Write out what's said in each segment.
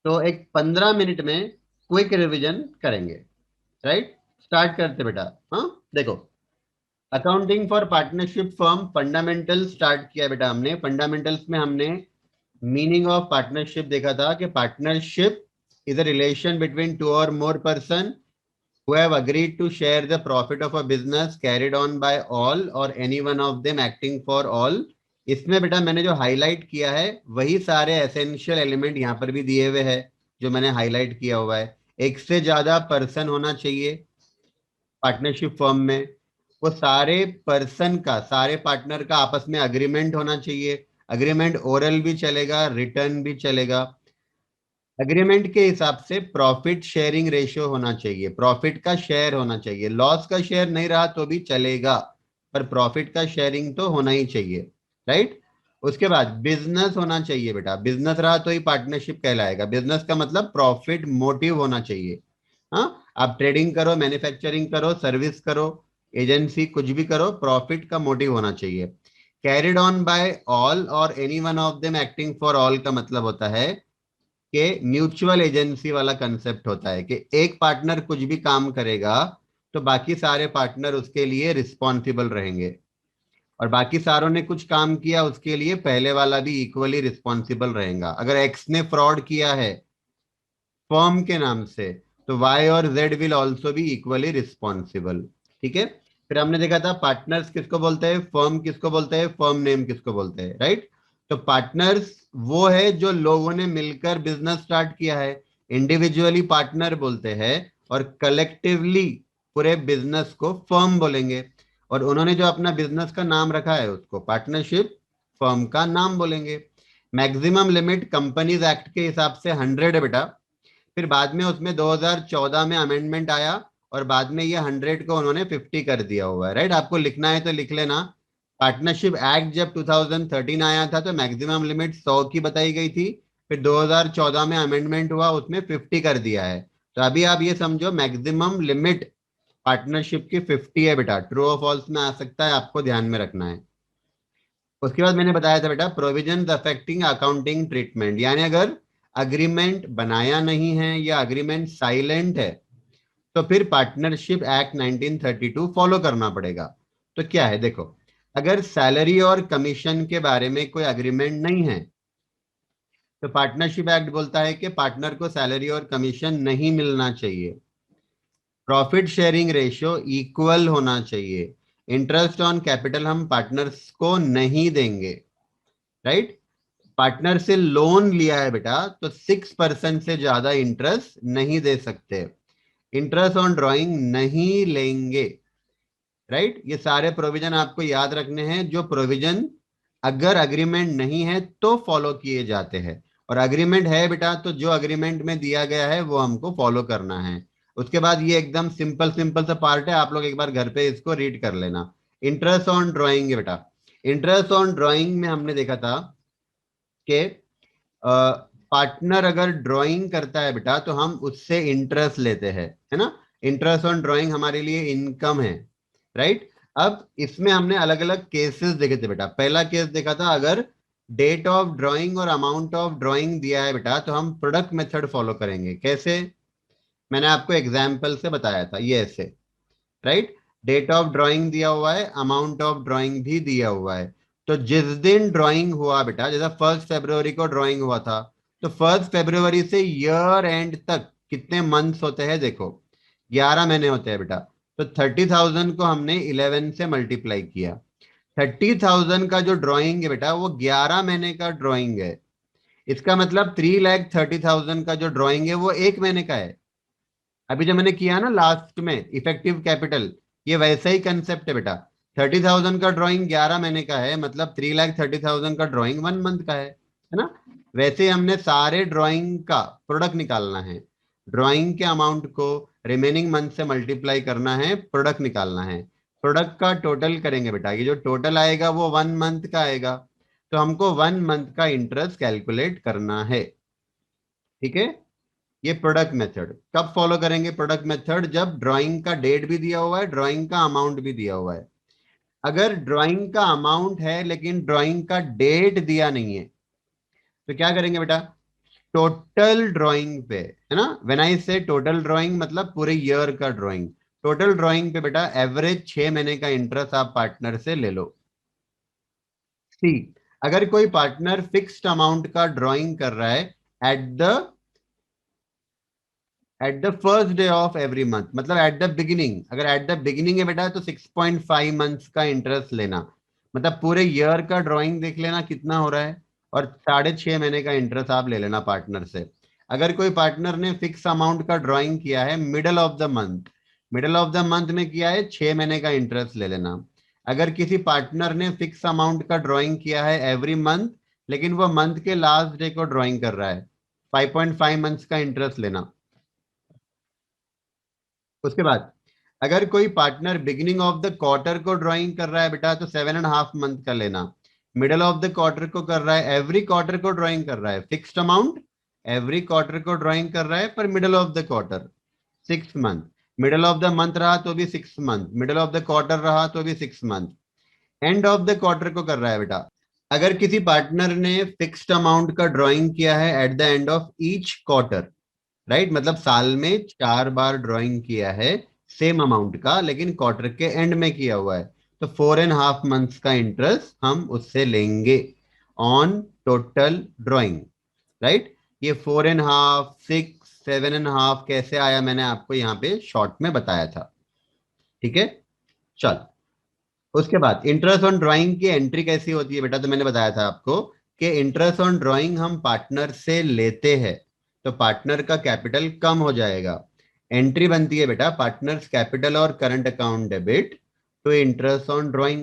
तो एक 15 मिनट में क्विक रिवीजन करेंगे। राइट, स्टार्ट करते बेटा। हाँ, देखो, accounting for partnership firm fundamental start किया बेटा हमने। फंडामेंटल्स में हमने मीनिंग ऑफ पार्टनरशिप देखा था कि partnership is a relation between two और more person who have agreed to share the profit of a business carried on by all or any one of them acting for all। इसमें बेटा मैंने जो highlight किया है वही सारे essential element यहाँ पर भी दिए हुए हैं जो मैंने हाईलाइट किया हुआ है। एक से ज्यादा पर्सन होना चाहिए पार्टनरशिप फर्म में। वो सारे पर्सन का, सारे पार्टनर का आपस में अग्रीमेंट होना चाहिए। अग्रीमेंट ओरल भी चलेगा, रिटर्न भी चलेगा। एग्रीमेंट के हिसाब से प्रॉफिट शेयरिंग रेशियो होना चाहिए, प्रॉफिट का शेयर होना चाहिए। लॉस का शेयर नहीं रहा तो भी चलेगा, पर प्रॉफिट का शेयरिंग तो होना ही चाहिए। राइट। उसके बाद बिजनेस होना चाहिए बेटा, बिजनेस रहा तो ही पार्टनरशिप कहलाएगा। बिजनेस का मतलब प्रॉफिट मोटिव होना चाहिए। हाँ, आप ट्रेडिंग करो, मैन्युफैक्चरिंग करो, सर्विस करो, एजेंसी, कुछ भी करो, प्रॉफिट का मोटिव होना चाहिए। कैरिड ऑन बाय ऑल और any one of them acting for all का मतलब होता है कि म्यूचुअल एजेंसी वाला कंसेप्ट होता है कि एक पार्टनर कुछ भी काम करेगा तो बाकी सारे पार्टनर उसके लिए रिस्पॉन्सिबल रहेंगे, और बाकी सारों ने कुछ काम किया उसके लिए पहले वाला भी इक्वली रिस्पॉन्सिबल रहेगा। अगर एक्स ने फ्रॉड किया है फर्म के नाम से तो वाई और Z will also be equally responsible. ठीक है। फिर हमने देखा था पार्टनर्स किसको बोलते हैं, फर्म किसको बोलते हैं, फर्म नेम किसको बोलते हैं। राइट। तो पार्टनर्स वो है जो लोगों ने मिलकर बिजनेस स्टार्ट किया है, इंडिविजुअली पार्टनर बोलते हैं, और कलेक्टिवली पूरे बिजनेस को फर्म बोलेंगे। और उन्होंने जो अपना बिजनेस का नाम रखा है उसको पार्टनरशिप फर्म का नाम बोलेंगे। मैक्सिमम लिमिट कंपनीज एक्ट के हिसाब से 100 है बेटा। फिर बाद में उसमें 2014 में अमेंडमेंट आया और बाद में ये 100 को उन्होंने 50 कर दिया हुआ है। राइट, आपको लिखना है तो लिख लेना। पार्टनरशिप एक्ट जब 2013 आया था तो मैक्सिमम लिमिट 100 की बताई गई थी। फिर 2014 में अमेंडमेंट हुआ, उसमें 50 कर दिया है। तो अभी आप ये समझो मैक्सिमम लिमिट पार्टनरशिप की 50 है बेटा। ट्रू और फॉल्स में आ सकता है, आपको ध्यान में रखना है। उसके बाद मैंने बताया था बेटा प्रोविजन अफेक्टिंग अकाउंटिंग ट्रीटमेंट, यानी अगर अग्रीमेंट बनाया नहीं है या अग्रीमेंट साइलेंट है तो फिर पार्टनरशिप एक्ट 1932 फॉलो करना पड़ेगा। तो क्या है देखो, अगर सैलरी और कमीशन के बारे में कोई अग्रीमेंट नहीं है तो पार्टनरशिप एक्ट बोलता है कि पार्टनर को सैलरी और कमीशन नहीं मिलना चाहिए। प्रॉफिट शेयरिंग रेशियो इक्वल होना चाहिए। इंटरेस्ट ऑन कैपिटल हम पार्टनर्स को नहीं देंगे। राइट। पार्टनर से लोन लिया है बेटा तो 6% से ज्यादा इंटरेस्ट नहीं दे सकते। इंटरेस्ट ऑन ड्राइंग नहीं लेंगे। राइट, ये सारे प्रोविजन आपको याद रखने हैं, जो प्रोविजन अगर अग्रीमेंट नहीं है तो फॉलो किए जाते हैं, और अग्रीमेंट है बेटा तो जो अग्रीमेंट में दिया गया है वो हमको फॉलो करना है। उसके बाद ये एकदम सिंपल सिंपल सा पार्ट है, आप लोग एक बार घर पे इसको रीड कर लेना। इंटरेस्ट ऑन ड्राइंग बेटा, इंटरेस्ट ऑन ड्राइंग में हमने देखा था कि पार्टनर अगर ड्राइंग करता है बेटा तो हम उससे इंटरेस्ट लेते हैं, है ना। इंटरेस्ट ऑन ड्राइंग हमारे लिए इनकम है। राइट। अब इसमें हमने अलग अलग केसेस देखे थे बेटा। पहला केस देखा था, अगर डेट ऑफ ड्राइंग और अमाउंट ऑफ ड्राइंग दिया है बेटा तो हम प्रोडक्ट मेथड फॉलो करेंगे। कैसे, मैंने आपको एग्जाम्पल से बताया था, ये ऐसे। राइट, डेट ऑफ ड्राइंग दिया हुआ है, अमाउंट ऑफ ड्राइंग भी दिया हुआ है। तो जिस दिन ड्राइंग हुआ बेटा, जैसा 1 फरवरी को ड्राइंग हुआ था, तो 1 फरवरी से ईयर एंड तक कितने मंथ्स होते हैं देखो, 11 महीने होते हैं बेटा। तो 30,000 को हमने 11 से मल्टीप्लाई किया। 30,000 का जो ड्राइंग है बेटा वो 11 महीने का ड्राइंग है। इसका मतलब 3,30,000 का जो ड्राइंग है वो 1 महीने का है। अभी जो मैंने किया ना लास्ट में इफेक्टिव कैपिटल, ये वैसा ही कंसेप्ट है बेटा। 30,000 का ड्राइंग 11 महीने का है, मतलब 3,30,000 का ड्राइंग 1 मंथ का है ना। वैसे हमने सारे ड्राइंग का प्रोडक्ट निकालना है। ड्राइंग के अमाउंट को रिमेनिंग मंथ से मल्टीप्लाई करना है, प्रोडक्ट निकालना है। प्रोडक्ट का टोटल करेंगे बेटा, ये जो टोटल आएगा वो 1 मंथ का आएगा। तो हमको 1 मंथ का इंटरेस्ट कैलकुलेट करना है। ठीक है। ये प्रोडक्ट मेथड कब फॉलो करेंगे, प्रोडक्ट मेथड जब ड्राइंग का डेट भी दिया हुआ है, ड्राइंग का अमाउंट भी दिया हुआ है। अगर ड्राइंग का अमाउंट है लेकिन ड्राइंग का डेट दिया नहीं है तो क्या करेंगे बेटा, टोटल ड्राइंग पे, है ना। व्हेन आई से टोटल ड्राइंग मतलब पूरे ईयर का ड्राइंग, टोटल ड्राइंग पे बेटा एवरेज 6 महीने का इंटरेस्ट आप पार्टनर से ले लो। सी, अगर कोई पार्टनर फिक्स्ड अमाउंट का ड्राइंग कर रहा है at the at the first day of every month, मतलब एट द बिगिनिंग, अगर एट द बिगिनिंग है बेटा तो 6.5 मंथ्स का इंटरेस्ट लेना, मतलब पूरे ईयर का ड्राइंग देख लेना कितना हो रहा है, और 6.5 महीने का इंटरेस्ट आप ले लेना पार्टनर से। अगर कोई पार्टनर ने फिक्स अमाउंट का ड्राइंग किया है middle of the month, middle of the month में किया है, 6 महीने का इंटरेस्ट ले लेना। अगर किसी पार्टनर ने फिक्स अमाउंट का ड्राइंग किया है एवरी मंथ, लेकिन वो मंथ के लास्ट डे को ड्राइंग कर रहा है, 5.5 मंथ्स का इंटरेस्ट लेना। उसके बाद अगर कोई partner beginning of the quarter को ड्राइंग कर रहा है बेटा तो 7.5 मंथ का लेना। मिडल ऑफ द क्वार्टर को कर रहा है, एवरी क्वार्टर को ड्राइंग कर रहा है, फिक्स्ड अमाउंट, एवरी क्वार्टर को ड्राइंग कर रहा है पर middle of the quarter 6 month, middle of the month रहा तो भी 6 month, middle of the quarter रहा तो भी 6 month, end of the quarter को कर रहा है बेटा। अगर किसी पार्टनर ने फिक्स्ड अमाउंट का ड्राइंग किया है at the end of each quarter, right, मतलब साल में 4 बार ड्राइंग किया है सेम अमाउंट का, लेकिन क्वार्टर के एंड में किया हुआ है, तो 4.5 मंथ्स का इंटरेस्ट हम उससे लेंगे ऑन टोटल ड्राइंग, राइट। ये 4.5, 6, 7.5 कैसे आया मैंने आपको यहाँ पे शॉर्ट में बताया था, ठीक है। चल, उसके बाद इंटरेस्ट ऑन ड्राइंग की एंट्री कैसी होती है बेटा, तो मैंने बताया था आपको कि इंटरेस्ट ऑन ड्राइंग हम पार्टनर से लेते हैं तो पार्टनर का कैपिटल कम हो जाएगा। एंट्री बनती है बेटा पार्टनर्स कैपिटल और करंट अकाउंट डेबिट तो इंटरेस्ट ऑन ड्राइंग,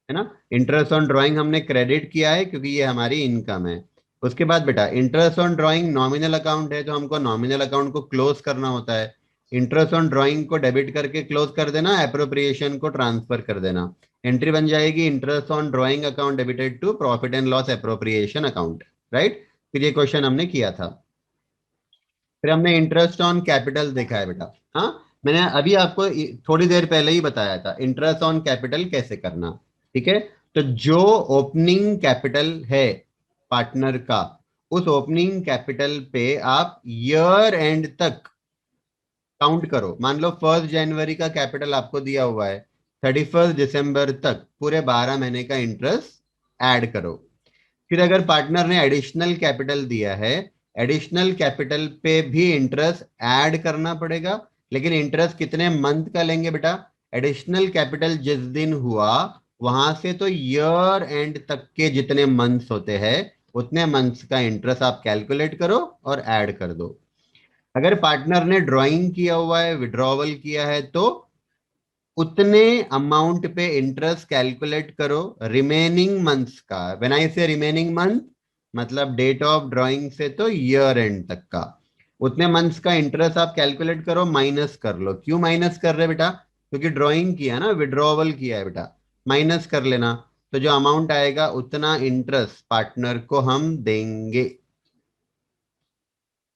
है ना। इंटरेस्ट ऑन ड्राइंग हमने क्रेडिट किया है क्योंकि ये हमारी इनकम है। उसके बाद बेटा interest on drawing nominal account है तो हमको नॉमिनल अकाउंट को क्लोज करना होता है। इंटरेस्ट ऑन ड्राइंग को डेबिट करके क्लोज कर देना, एप्रोप्रिएशन को ट्रांसफर कर देना। एंट्री बन जाएगी interest on drawing account debited to profit and loss appropriation account, right. फिर ये क्वेश्चन हमने किया था। फिर हमने इंटरेस्ट ऑन कैपिटल देखा है बेटा। हाँ, मैंने अभी आपको थोड़ी देर पहले ही बताया था इंटरेस्ट ऑन कैपिटल कैसे करना, ठीक है। तो जो ओपनिंग कैपिटल है पार्टनर का, उस ओपनिंग कैपिटल पे आप ईयर एंड तक काउंट करो। मान लो 1 जनवरी का कैपिटल आपको दिया हुआ है, 31 दिसंबर तक पूरे 12 महीने का इंटरेस्ट ऐड करो। फिर अगर पार्टनर ने एडिशनल कैपिटल दिया है, एडिशनल कैपिटल पे भी इंटरेस्ट ऐड करना पड़ेगा, लेकिन इंटरेस्ट कितने मंथ का लेंगे बेटा, एडिशनल कैपिटल जिस दिन हुआ वहां से तो ईयर एंड तक के जितने मंथ्स होते हैं उतने मंथ्स का इंटरेस्ट आप कैलकुलेट करो और ऐड कर दो। अगर पार्टनर ने ड्राइंग किया हुआ है, विड्रॉवल किया है, तो उतने अमाउंट पे इंटरेस्ट कैलकुलेट करो रिमेनिंग मंथ्स का। व्हेन आई से रिमेनिंग मंथ मतलब डेट ऑफ ड्राइंग से तो ईयर एंड तक का उतने मंथ्स का इंटरेस्ट आप कैलकुलेट करो, माइनस कर लो। क्यों माइनस कर रहे बेटा, क्योंकि ड्राइंग किया ना, विड्रॉवल किया है बेटा, माइनस कर लेना। तो जो अमाउंट आएगा उतना इंटरेस्ट पार्टनर को हम देंगे,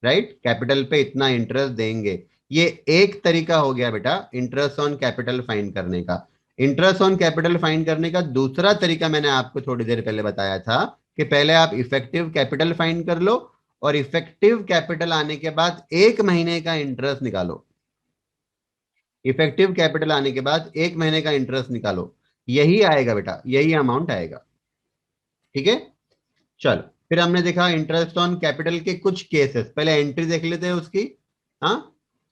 राइट। कैपिटल पे इतना इंटरेस्ट देंगे। ये एक तरीका हो गया बेटा इंटरेस्ट ऑन कैपिटल फाइंड करने का। इंटरेस्ट ऑन कैपिटल फाइंड करने का दूसरा तरीका मैंने आपको थोड़ी देर पहले बताया था कि पहले आप इफेक्टिव कैपिटल फाइंड कर लो और इफेक्टिव कैपिटल आने के बाद 1 महीने का इंटरेस्ट निकालो। इफेक्टिव कैपिटल आने के बाद 1 महीने का इंटरेस्ट निकालो, यही आएगा बेटा, यही अमाउंट आएगा, ठीक है। चलो, फिर हमने देखा इंटरेस्ट ऑन कैपिटल के कुछ केसेस, पहले एंट्री देख लेते हैं उसकी। हाँ,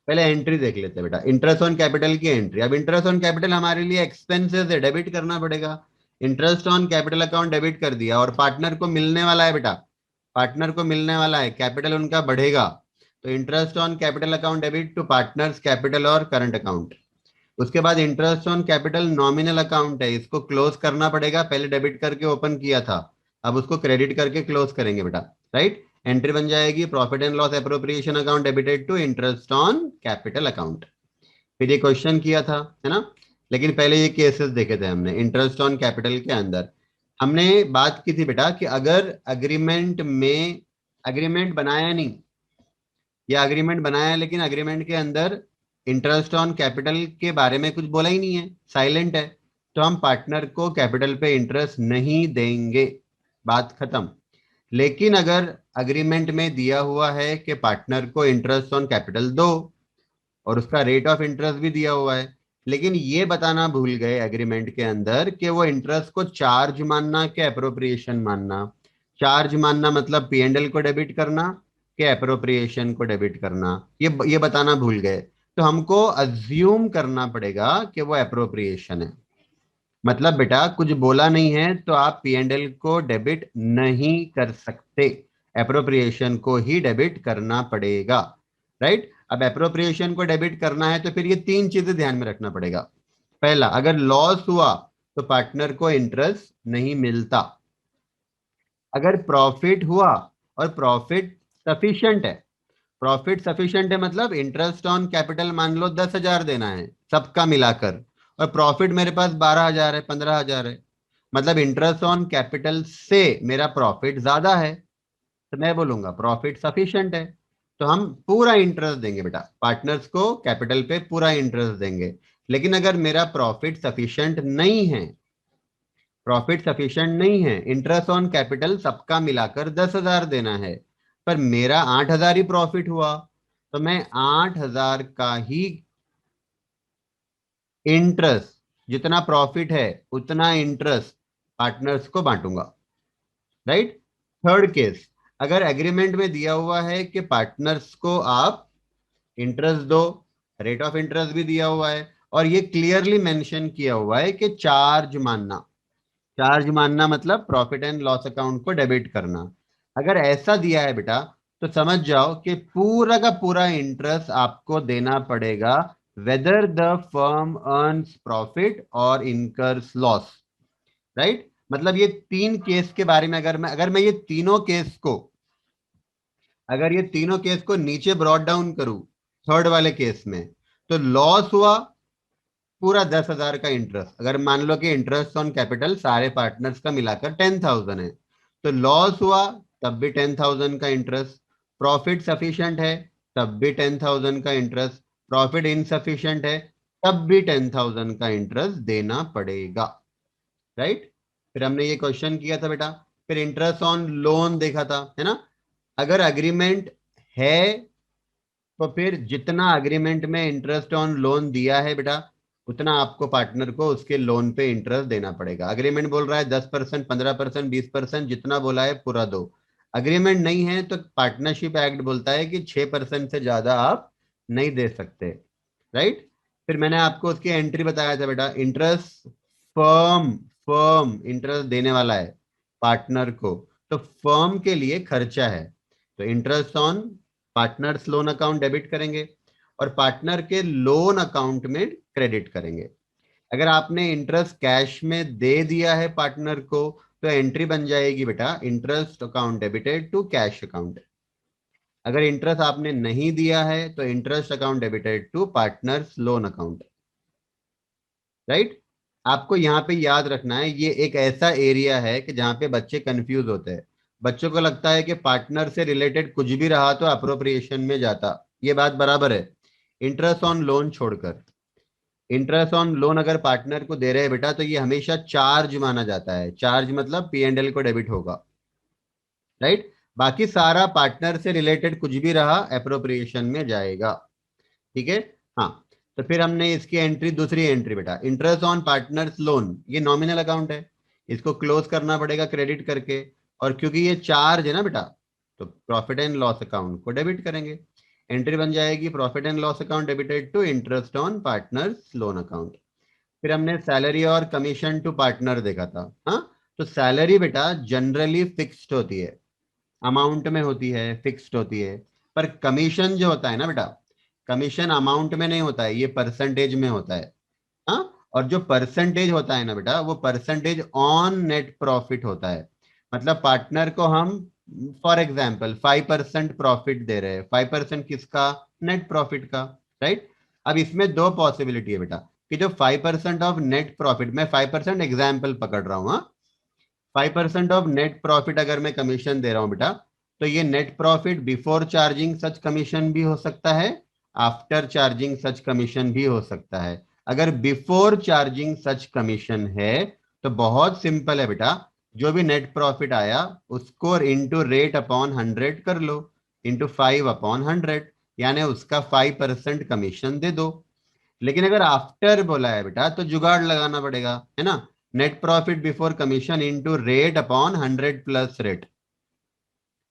पहले एंट्री देख लेते हैं बेटा, इंटरेस्ट ऑन कैपिटल की एंट्री। अब इंटरेस्ट ऑन कैपिटल हमारे लिए एक्सपेंसेस है, डेबिट करना पड़ेगा। Interest on capital account debit कर दिया और पार्टनर को मिलने वाला है बेटा, पार्टनर को मिलने वाला है, कैपिटल उनका बढ़ेगा, तो interest on capital account debit to partners capital और करंट अकाउंट। उसके बाद interest on capital nominal account है, इसको क्लोज करना पड़ेगा, पहले डेबिट करके ओपन किया था, अब उसको क्रेडिट करके क्लोज करेंगे बेटा, राइट। एंट्री बन जाएगी profit and loss appropriation account debited to interest on capital account. फिर ये क्वेश्चन किया था, है ना। लेकिन पहले ये केसेस देखे थे हमने इंटरेस्ट ऑन कैपिटल के अंदर। हमने बात की थी बेटा कि अगर अग्रीमेंट में, अग्रीमेंट बनाया नहीं या अग्रीमेंट बनाया लेकिन अग्रीमेंट के अंदर इंटरेस्ट ऑन कैपिटल के बारे में कुछ बोला ही नहीं है, साइलेंट है, तो हम पार्टनर को कैपिटल पे इंटरेस्ट नहीं देंगे, बात खत्म। लेकिन अगर अग्रीमेंट में दिया हुआ है कि पार्टनर को इंटरेस्ट ऑन कैपिटल दो और उसका रेट ऑफ इंटरेस्ट भी दिया हुआ है, लेकिन ये बताना भूल गए एग्रीमेंट के अंदर कि वो इंटरेस्ट को चार्ज मानना कि एप्रोप्रिएशन मानना। चार्ज मानना मतलब पीएनएल को डेबिट करना कि एप्रोप्रिएशन को डेबिट करना, ये बताना भूल गए। तो हमको अज्यूम करना पड़ेगा कि वो एप्रोप्रिएशन है। मतलब बेटा कुछ बोला नहीं है तो आप पीएनएल को डेबिट नहीं कर सकते, एप्रोप्रिएशन को ही डेबिट करना पड़ेगा। राइट, अब एप्रोप्रिएशन को डेबिट करना है तो फिर ये तीन चीजें ध्यान में रखना पड़ेगा। पहला, अगर लॉस हुआ तो पार्टनर को इंटरेस्ट नहीं मिलता। अगर प्रॉफिट हुआ और प्रॉफिट सफिशिएंट है, प्रॉफिट सफिशिएंट है मतलब इंटरेस्ट ऑन कैपिटल मान लो 10,000 देना है सबका मिलाकर, और प्रॉफिट मेरे पास 12,000 है, 15,000 है, मतलब इंटरेस्ट ऑन कैपिटल से मेरा प्रॉफिट ज्यादा है, तो मैं बोलूंगा प्रॉफिट सफिशिएंट है। तो हम पूरा इंटरेस्ट देंगे बेटा, पार्टनर्स को कैपिटल पे पूरा इंटरेस्ट देंगे। लेकिन अगर मेरा प्रॉफिट सफिशिएंट नहीं है, प्रॉफिट सफिशिएंट नहीं है, इंटरेस्ट ऑन कैपिटल सबका मिलाकर 10,000 देना है, पर मेरा 8,000 ही प्रॉफिट हुआ, तो मैं 8,000 का ही इंटरेस्ट, जितना प्रॉफिट है उतना इंटरेस्ट पार्टनर्स को बांटूंगा। राइट। थर्ड केस, अगर एग्रीमेंट में दिया हुआ है कि पार्टनर्स को आप इंटरेस्ट दो, रेट ऑफ इंटरेस्ट भी दिया हुआ है, और ये क्लियरली मेंशन किया हुआ है कि चार्ज मानना, चार्ज मानना मतलब प्रॉफिट एंड लॉस अकाउंट को डेबिट करना। अगर ऐसा दिया है बेटा तो समझ जाओ कि पूरा का पूरा इंटरेस्ट आपको देना पड़ेगा, whether the firm earns profit और इनकर्स लॉस। राइट, मतलब ये तीन केस के बारे में अगर मैं ये तीनों केस को, अगर ये तीनों केस को नीचे ब्रॉड डाउन करूं, थर्ड वाले केस में तो लॉस हुआ पूरा 10,000 का इंटरेस्ट, अगर मान लो कि इंटरेस्ट ऑन कैपिटल सारे पार्टनर्स का मिलाकर 10,000 है, तो लॉस हुआ तब भी 10,000 का इंटरेस्ट, प्रॉफिट सफिशिएंट है तब भी 10,000 का इंटरेस्ट, प्रॉफिट इनसफिशिएंट है तब भी 10,000 का इंटरेस्ट देना पड़ेगा। राइट, फिर हमने ये क्वेश्चन किया था बेटा, फिर इंटरेस्ट ऑन लोन देखा था, है ना। अगर अग्रीमेंट है तो फिर जितना अग्रीमेंट में इंटरेस्ट ऑन लोन दिया है बेटा, उतना आपको पार्टनर को उसके लोन पे इंटरेस्ट देना पड़ेगा। अग्रीमेंट बोल रहा है 10%, 15%, 20%, जितना बोला है पूरा दो। अग्रीमेंट नहीं है तो पार्टनरशिप एक्ट बोलता है कि 6% से ज्यादा आप नहीं दे सकते। राइट, फिर मैंने आपको उसकी एंट्री बताया था बेटा, इंटरेस्ट फर्म, फर्म इंटरेस्ट देने वाला है पार्टनर को, तो फर्म के लिए खर्चा है, तो interest on partners loan account debit करेंगे और पार्टनर के लोन अकाउंट में क्रेडिट करेंगे। अगर आपने इंटरेस्ट कैश में दे दिया है पार्टनर को तो एंट्री बन जाएगी बेटा, interest account debited to cash account. अगर इंटरेस्ट आपने नहीं दिया है तो interest account debited to partners loan account. Right, आपको यहाँ पे याद रखना है, ये एक ऐसा एरिया है कि जहाँ पे बच्चे कंफ्यूज होते हैं। बच्चों को लगता है कि पार्टनर से रिलेटेड कुछ भी रहा तो अप्रोप्रिएशन में जाता, ये बात बराबर है, इंटरेस्ट ऑन लोन छोड़कर। इंटरेस्ट ऑन लोन अगर पार्टनर को दे रहे हैं बेटा तो ये हमेशा चार्ज माना जाता है, चार्ज मतलब पीएनएल को डेबिट होगा। राइट, बाकी सारा पार्टनर से रिलेटेड कुछ भी रहा एप्रोप्रिएशन में जाएगा। ठीक है। हाँ, तो फिर हमने इसकी एंट्री, दूसरी एंट्री बेटा, इंटरेस्ट ऑन पार्टनर्स लोन, ये नॉमिनल अकाउंट है, इसको क्लोज करना पड़ेगा क्रेडिट करके, और क्योंकि ये चार्ज है ना बेटा तो प्रॉफिट एंड लॉस अकाउंट को डेबिट करेंगे। एंट्री बन जाएगी profit and loss account debited to interest on partners loan account. फिर हमने सैलरी और कमीशन टू पार्टनर देखा था। हाँ, तो सैलरी बेटा जनरली फिक्स्ड होती है, अमाउंट में होती है, फिक्स्ड होती है, पर कमीशन जो होता है ना बेटा, कमीशन अमाउंट में नहीं होता है, ये परसेंटेज में होता है। हाँ, और जो परसेंटेज होता है ना बेटा वो परसेंटेज ऑन नेट प्रॉफिट होता है। मतलब पार्टनर को हम फॉर एग्जांपल 5% प्रॉफिट दे रहे हैं, 5% किसका, नेट प्रॉफिट का। राइट, अब इसमें दो पॉसिबिलिटी है बेटा कि जो 5% ऑफ नेट प्रॉफिट, मैं 5% एग्जाम्पल पकड़ रहा हूँ, हाँ, 5% ऑफ नेट प्रॉफिट अगर मैं कमीशन दे रहा हूं बेटा, तो ये नेट प्रॉफिट बिफोर चार्जिंग सच कमीशन भी हो सकता है, आफ्टर चार्जिंग सच कमीशन भी हो सकता है। अगर बिफोर चार्जिंग सच कमीशन है तो बहुत सिंपल है बेटा, जो भी नेट प्रॉफिट आया उसको इंटू रेट अपॉन 100 कर लो, इंटू 5/100, यानी उसका 5% कमीशन दे दो। लेकिन अगर आफ्टर बोला है बेटा तो जुगाड़ लगाना पड़ेगा, है ना। Net profit before commission into rate upon 100 plus rate.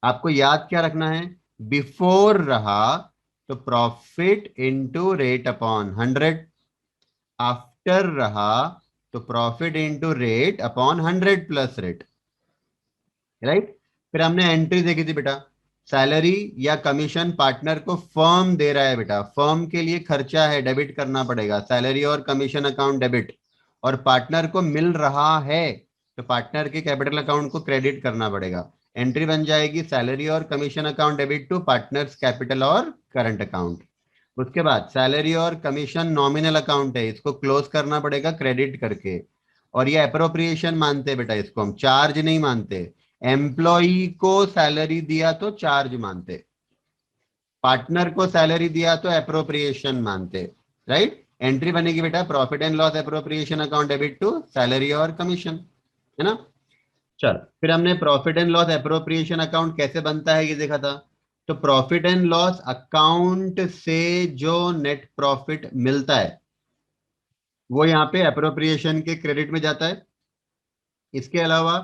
आपको याद क्या रखना है, बिफोर रहा तो profit into rate upon 100, after रहा तो profit into rate upon 100 plus rate, right. फिर हमने एंट्री देखी थी बेटा, सैलरी या कमीशन पार्टनर को फर्म दे रहा है बेटा, फर्म के लिए खर्चा है, डेबिट करना पड़ेगा, सैलरी और कमीशन अकाउंट डेबिट, और पार्टनर को मिल रहा है तो पार्टनर के कैपिटल अकाउंट को क्रेडिट करना पड़ेगा। एंट्री बन जाएगी सैलरी और commission account debit to partners capital और करंट अकाउंट। उसके बाद सैलरी और कमीशन नॉमिनल अकाउंट है, इसको क्लोज करना पड़ेगा क्रेडिट करके, और ये अप्रोप्रिएशन मानते हैं बेटा, इसको हम चार्ज नहीं मानते। एम्प्लॉई को सैलरी दिया तो चार्ज मानते, पार्टनर को सैलरी दिया तो अप्रोप्रिएशन मानते, राइट। एंट्री बनेगी बेटा profit and loss appropriation account debit to salary और कमीशन, है ना। चल फिर हमने profit and loss appropriation account कैसे बनता है ये देखा था। तो प्रॉफिट एंड लॉस अकाउंट से जो नेट प्रॉफिट मिलता है वो यहाँ पे अप्रोप्रिएशन के क्रेडिट में जाता है। इसके अलावा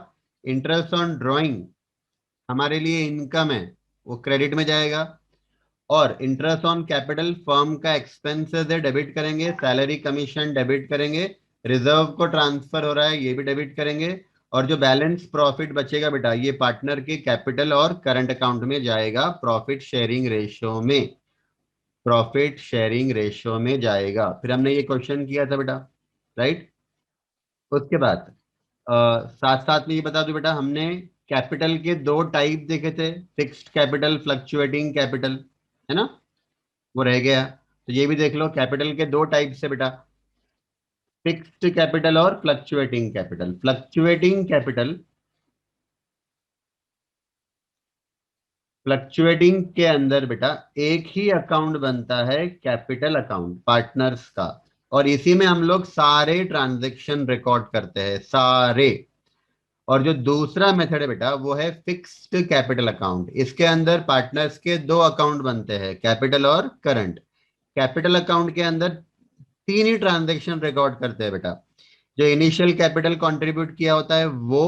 इंटरेस्ट ऑन ड्राइंग हमारे लिए इनकम है, वो क्रेडिट में जाएगा। और इंटरेस्ट ऑन कैपिटल फर्म का एक्सपेंसेस है, डेबिट करेंगे, सैलरी कमीशन डेबिट करेंगे, रिजर्व को ट्रांसफर हो रहा है ये भी डेबिट करेंगे, और जो बैलेंस प्रॉफिट बचेगा बेटा ये पार्टनर के कैपिटल और करंट अकाउंट में जाएगा, प्रॉफिट शेयरिंग रेशियो में, प्रॉफिट शेयरिंग रेशियो में जाएगा। फिर हमने ये क्वेश्चन किया था बेटा, राइट। उसके बाद साथ साथ में ये बता दूं बेटा, हमने कैपिटल के दो टाइप देखे थे, फिक्स्ड कैपिटल, फ्लक्चुएटिंग कैपिटल, है ना, वो रह गया। तो ये भी देख लो, कैपिटल के दो टाइप से बेटा, फिक्स्ड कैपिटल और fluctuating capital. Fluctuating capital, fluctuating के अंदर बेटा एक ही अकाउंट बनता है, कैपिटल अकाउंट पार्टनर्स का, और इसी में हम लोग सारे ट्रांजैक्शन रिकॉर्ड करते हैं सारे। और जो दूसरा मेथड है बेटा वो है फिक्स्ड कैपिटल अकाउंट, इसके अंदर पार्टनर्स के दो अकाउंट बनते हैं, कैपिटल और करंट। कैपिटल अकाउंट के अंदर तीन ही ट्रांजैक्शन रिकॉर्ड करते हैं बेटा। जो इनिशियल कैपिटल कंट्रीब्यूट किया होता है वो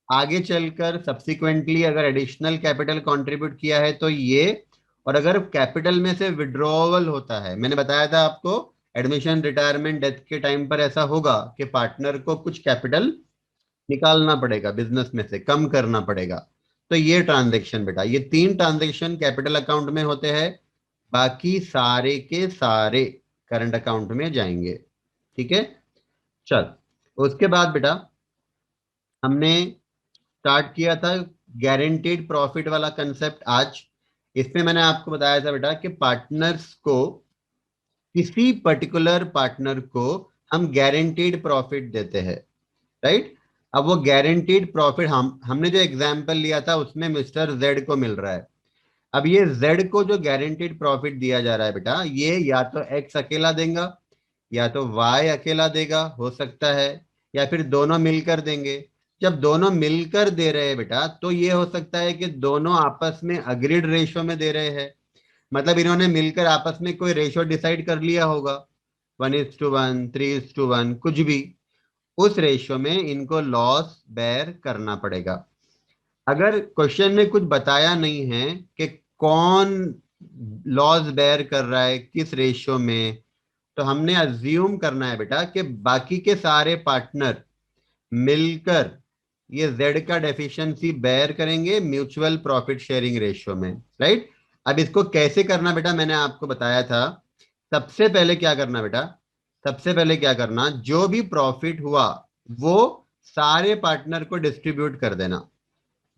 आगे चलकर सब्सिक्वेंटली अगर एडिशनल कैपिटल कंट्रीब्यूट किया है तो ये, और अगर कैपिटल में से विड्रॉवल होता है, मैंने बताया था आपको एडमिशन रिटायरमेंट डेथ के टाइम पर ऐसा होगा कि पार्टनर को कुछ कैपिटल निकालना पड़ेगा, बिजनेस में से कम करना पड़ेगा, तो ये ट्रांजैक्शन बेटा, ये तीन ट्रांजैक्शन कैपिटल अकाउंट में होते हैं, बाकी सारे के सारे करंट अकाउंट में जाएंगे, ठीक है। चल उसके बाद बेटा हमने स्टार्ट किया था गारंटीड प्रॉफिट वाला कंसेप्ट आज। इसमें मैंने आपको बताया था बेटा कि पार्टनर्स को, किसी पर्टिकुलर पार्टनर को हम गारंटीड प्रॉफिट देते हैं, राइट। अब वो गारंटीड प्रॉफिट हमने जो एग्जांपल लिया था उसमें मिस्टर जेड को मिल रहा है। अब ये जेड को जो गारंटीड प्रॉफिट दिया जा रहा है बेटा, ये या तो एक्स अकेला देगा या तो वाई अकेला देगा, हो सकता है, या फिर दोनों मिलकर देंगे। जब दोनों मिलकर दे रहे हैं बेटा तो ये हो सकता है कि दोनों आपस में अग्रीड रेशो में दे रहे हैं, मतलब इन्होंने मिलकर आपस में कोई रेशो डिसाइड कर लिया होगा, 1:1, 3:1, कुछ भी, उस रेशियो में इनको लॉस बेयर करना पड़ेगा। अगर क्वेश्चन में कुछ बताया नहीं है कि कौन लॉस बेयर कर रहा है किस रेशियो में, तो हमने अज्यूम करना है बेटा कि बाकी के सारे पार्टनर मिलकर ये जेड का डेफिशिएंसी बेयर करेंगे म्यूचुअल प्रॉफिट शेयरिंग रेशियो में, राइट। अब इसको कैसे करना बेटा मैंने आपको बताया था। सबसे पहले क्या करना बेटा, सबसे पहले क्या करना, जो भी प्रॉफिट हुआ वो सारे पार्टनर को डिस्ट्रीब्यूट कर देना,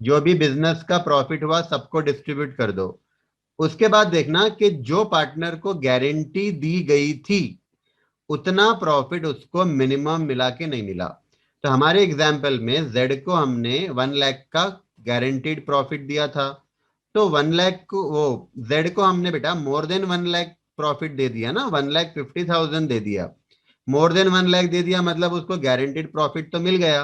जो भी बिजनेस का प्रॉफिट हुआ सबको डिस्ट्रीब्यूट कर दो। उसके बाद देखना कि जो पार्टनर को गारंटी दी गई थी उतना प्रॉफिट उसको मिनिमम मिला के नहीं मिला। तो हमारे एग्जाम्पल में जेड को हमने 1 लाख का गारंटीड प्रॉफिट दिया था, तो 1 लाख को, वो जेड को हमने बेटा मोर देन 1 लाख प्रॉफिट दे दिया ना, 1,50,000 दे दिया, मोर देन 1 लाख दे दिया, मतलब उसको गारंटीड प्रॉफिट तो मिल गया।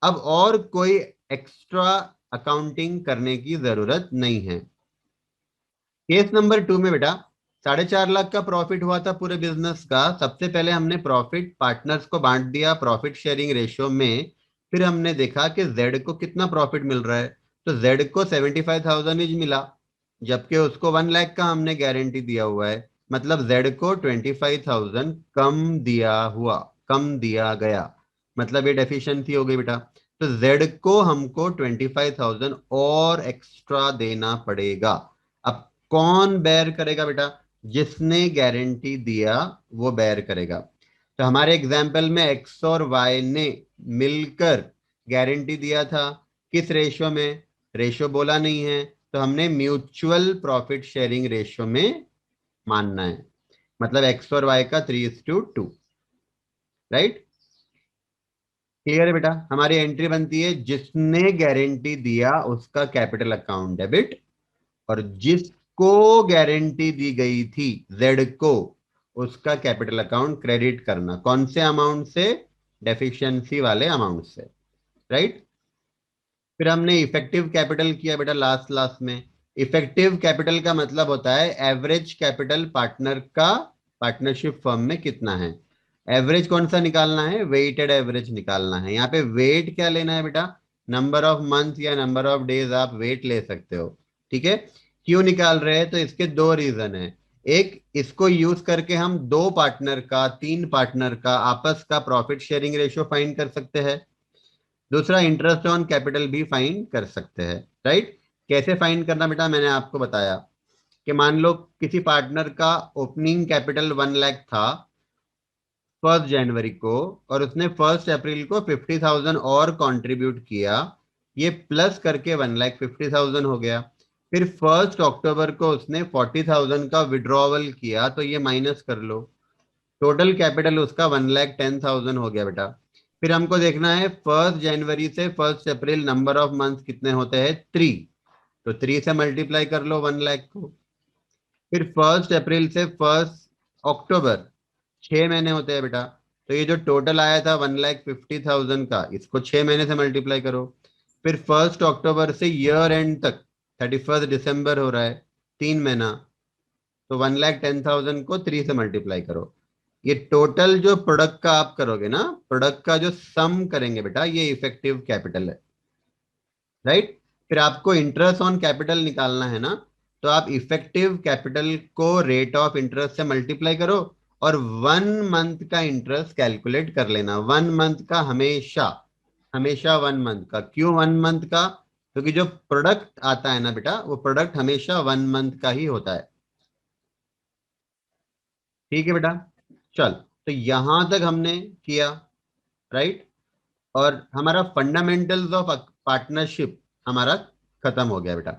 अब और कोई एक्स्ट्रा अकाउंटिंग करने की जरूरत नहीं है। केस नंबर 2 में बेटा 4.5 लाख का प्रॉफिट हुआ था पूरे बिजनेस का। सबसे पहले हमने प्रॉफिट पार्टनर्स को बांट दिया प्रॉफिट शेयरिंग रेशियो में। फिर हमने देखा कि जेड को कितना प्रॉफिट मिल रहा है, तो जेड को 75,000 ही मिला, जबकि उसको 1 लाख का हमने गारंटी दिया हुआ है। मतलब जेड को 25,000 कम दिया हुआ, कम दिया गया, मतलब ये डेफिशिएंसी हो गई बेटा। तो जेड को हमको 25,000 और एक्स्ट्रा देना पड़ेगा। अब कौन बेयर करेगा बेटा? जिसने गारंटी दिया वो बेयर करेगा। तो हमारे एग्जाम्पल में एक्स और वाई ने मिलकर गारंटी दिया था। किस रेशियो में? रेशियो बोला नहीं है, तो हमने म्यूचुअल प्रॉफिट शेयरिंग रेशियो में मानना है। मतलब एक्स और वाई का 3:2। राइट? क्लियर है बेटा? हमारी एंट्री बनती है जिसने गारंटी दिया उसका कैपिटल अकाउंट डेबिट, और जिसको गारंटी दी गई थी जेड को, उसका कैपिटल अकाउंट क्रेडिट करना। कौन से अमाउंट से? डेफिशिएंसी वाले अमाउंट से। राइट? फिर हमने इफेक्टिव कैपिटल किया बेटा लास्ट लास्ट में। इफेक्टिव कैपिटल का मतलब होता है एवरेज कैपिटल पार्टनर का पार्टनरशिप फर्म में कितना है। एवरेज कौन सा निकालना है? वेटेड एवरेज निकालना है। यहाँ पे वेट क्या लेना है बेटा? नंबर ऑफ मंथ या नंबर ऑफ डेज आप वेट ले सकते हो। ठीक है? क्यों निकाल रहे हैं? तो इसके दो रीजन है। एक, इसको यूज करके हम दो पार्टनर का, तीन पार्टनर का आपस का प्रॉफिट शेयरिंग रेशियो फाइंड कर सकते हैं। दूसरा, इंटरेस्ट ऑन कैपिटल भी फाइंड कर सकते हैं। राइट? कैसे फाइंड करना बेटा? मैंने आपको बताया कि मान लो किसी पार्टनर का ओपनिंग कैपिटल 1 लाख था 1 जनवरी को, और उसने 1 अप्रैल को 50,000 और कंट्रीब्यूट किया। ये प्लस करके 1,50,000 हो गया। फिर 1 अक्टूबर को उसने 40,000 का विड्रॉवल किया, तो ये माइनस कर लो। टोटल कैपिटल उसका 1,10,000 हो गया बेटा। फिर हमको देखना है 1 जनवरी से 1 अप्रैल नंबर ऑफ मंथ कितने होते हैं? 3। तो 3 से मल्टीप्लाई कर लो 1 लाख को। फिर 1 अप्रैल से 1 अक्टूबर 6 महीने होते हैं बेटा। तो ये जो टोटल आया था 1,50,000 का, इसको 6 महीने से मल्टीप्लाई करो। फिर 1 अक्टूबर से ईयर एंड तक 31 दिसंबर हो रहा है, 3 महीना। तो 1,10,000 को 3 से मल्टीप्लाई करो। ये टोटल जो प्रोडक्ट का आप करोगे ना, प्रोडक्ट का जो सम करेंगे बेटा, ये इफेक्टिव कैपिटल है। राइट? फिर आपको इंटरेस्ट ऑन कैपिटल निकालना है ना, तो आप इफेक्टिव कैपिटल को रेट ऑफ इंटरेस्ट से मल्टीप्लाई करो, और 1 मंथ का इंटरेस्ट कैलकुलेट कर लेना। 1 मंथ का हमेशा, हमेशा 1 मंथ का। क्यों 1 मंथ का? क्योंकि जो प्रोडक्ट आता है ना बेटा, वो प्रोडक्ट हमेशा 1 मंथ का ही होता है। ठीक है बेटा? चल, तो यहां तक हमने किया। राइट? और हमारा फंडामेंटल्स ऑफ पार्टनरशिप हमारा खत्म हो गया बेटा।